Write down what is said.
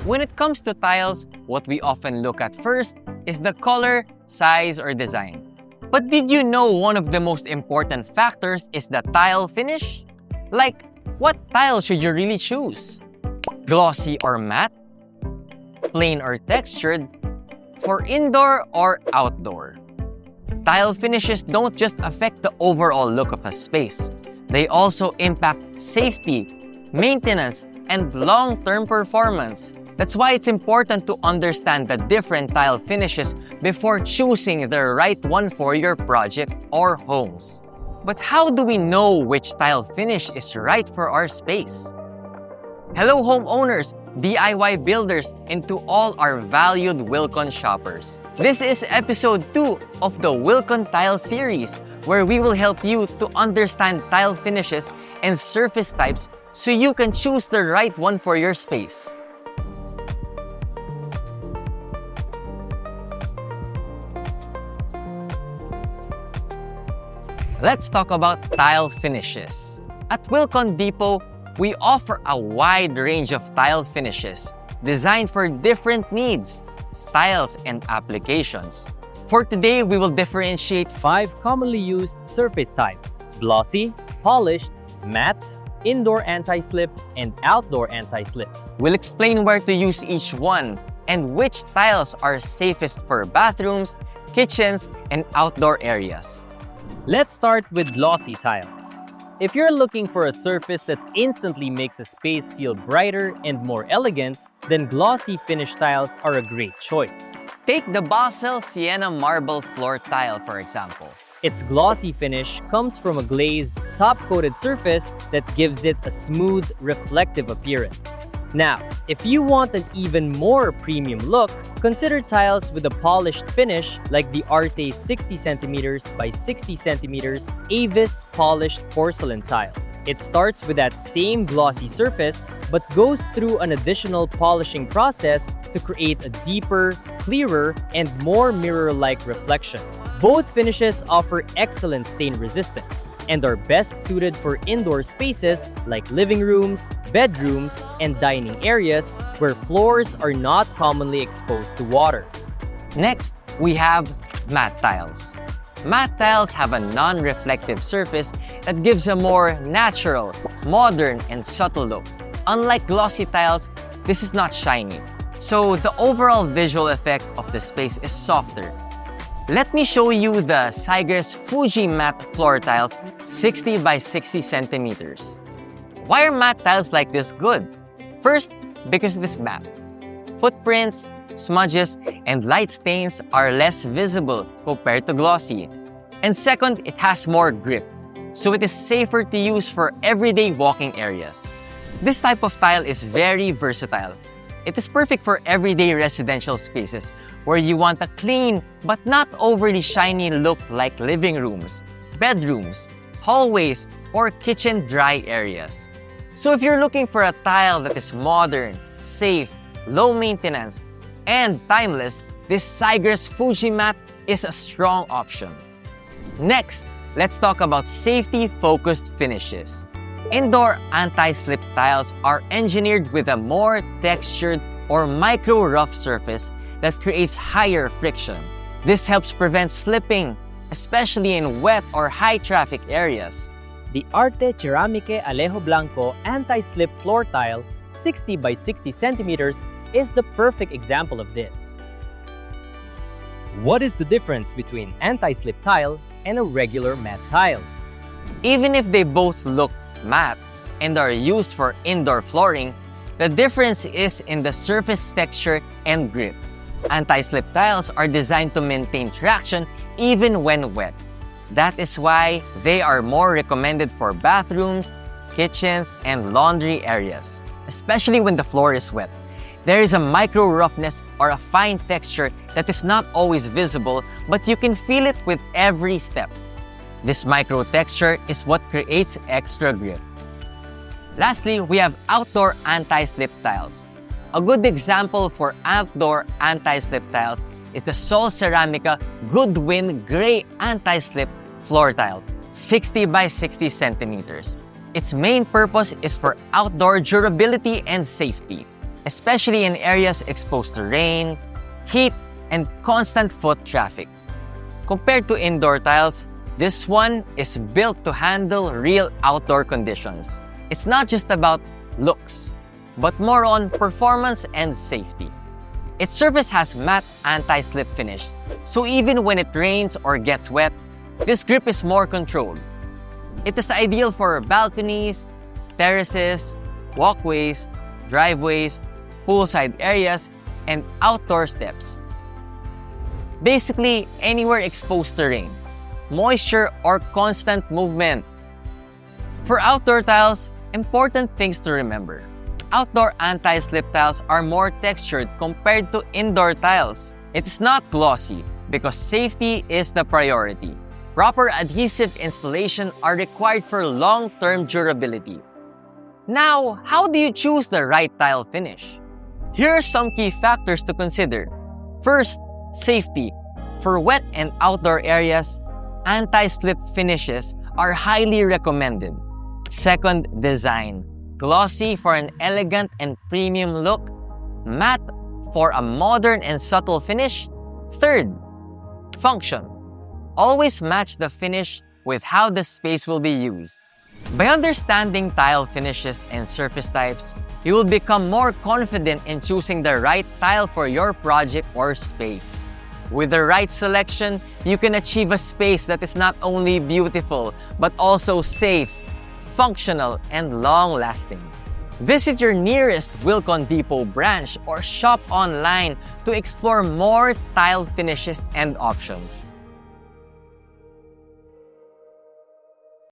When it comes to tiles, what we often look at first is the color, size, or design. But did you know one of the most important factors is the tile finish? Like, what tile should you really choose? Glossy or matte? Plain or textured? For indoor or outdoor? Tile finishes don't just affect the overall look of a space. They also impact safety, maintenance, and long-term performance. That's why it's important to understand the different tile finishes before choosing the right one for your project or homes. But how do we know which tile finish is right for our space? Hello homeowners, DIY builders, and to all our valued Wilcon shoppers. This is episode 2 of the Wilcon Tile Series, where we will help you to understand tile finishes and surface types so you can choose the right one for your space. Let's talk about tile finishes. At Wilcon Depot, we offer a wide range of tile finishes designed for different needs, styles, and applications. For today, we will differentiate 5 commonly used surface types: glossy, polished, matte, indoor anti-slip, and outdoor anti-slip. We'll explain where to use each one and which tiles are safest for bathrooms, kitchens, and outdoor areas. Let's start with glossy tiles. If you're looking for a surface that instantly makes a space feel brighter and more elegant, then glossy finish tiles are a great choice. Take the Basel Sienna Marble Floor Tile, for example. Its glossy finish comes from a glazed, top-coated surface that gives it a smooth, reflective appearance. Now, if you want an even more premium look, consider tiles with a polished finish like the Arte 60 cm by 60 cm Avis polished porcelain tile. It starts with that same glossy surface, but goes through an additional polishing process to create a deeper, clearer, and more mirror-like reflection. Both finishes offer excellent stain resistance and are best suited for indoor spaces like living rooms, bedrooms, and dining areas where floors are not commonly exposed to water. Next, we have matte tiles. Matte tiles have a non-reflective surface that gives a more natural, modern, and subtle look. Unlike glossy tiles, this is not shiny, so the overall visual effect of the space is softer. Let me show you the Sigres Fuji Matte Floor Tiles 60 by 60 centimeters. Why are matte tiles like this good? First, because it is matte. Footprints, smudges, and light stains are less visible compared to glossy. And second, it has more grip, so it is safer to use for everyday walking areas. This type of tile is very versatile. It is perfect for everyday residential spaces where you want a clean but not overly shiny look like living rooms, bedrooms, hallways, or kitchen dry areas. So if you're looking for a tile that is modern, safe, low maintenance, and timeless, this Sigres Fuji Matte is a strong option. Next, let's talk about safety-focused finishes. Indoor anti-slip tiles are engineered with a more textured or micro-rough surface that creates higher friction. This helps prevent slipping, especially in wet or high-traffic areas. The Arte Ceramiche Alejo Blanco anti-slip floor tile 60 by 60 centimeters is the perfect example of this. What is the difference between anti-slip tile and a regular matte tile? Even if they both look matte and are used for indoor flooring, the difference is in the surface texture and grip. Anti-slip tiles are designed to maintain traction even when wet. That is why they are more recommended for bathrooms, kitchens, and laundry areas, especially when the floor is wet. There is a micro roughness or a fine texture that is not always visible, but you can feel it with every step. This micro texture is what creates extra grip. Lastly, we have outdoor anti-slip tiles. A good example for outdoor anti-slip tiles is the Sol Ceramica Goodwin Gray Anti-Slip Floor Tile, 60 by 60 centimeters. Its main purpose is for outdoor durability and safety. especially in areas exposed to rain, heat, and constant foot traffic. Compared to indoor tiles, this one is built to handle real outdoor conditions. It's not just about looks, but more on performance and safety. Its surface has matte anti-slip finish, so even when it rains or gets wet, this grip is more controlled. It is ideal for balconies, terraces, walkways, driveways, poolside areas, and outdoor steps. Basically, anywhere exposed to rain, moisture, or constant movement. For outdoor tiles, important things to remember. Outdoor anti-slip tiles are more textured compared to indoor tiles. It is not glossy because safety is the priority. Proper adhesive installation are required for long-term durability. Now, how do you choose the right tile finish? Here are some key factors to consider. First, safety. For wet and outdoor areas, anti-slip finishes are highly recommended. Second, design. Glossy for an elegant and premium look. Matte for a modern and subtle finish. Third, function. Always match the finish with how the space will be used. By understanding tile finishes and surface types, you will become more confident in choosing the right tile for your project or space. With the right selection, you can achieve a space that is not only beautiful, but also safe, functional, and long-lasting. Visit your nearest Wilcon Depot branch or shop online to explore more tile finishes and options.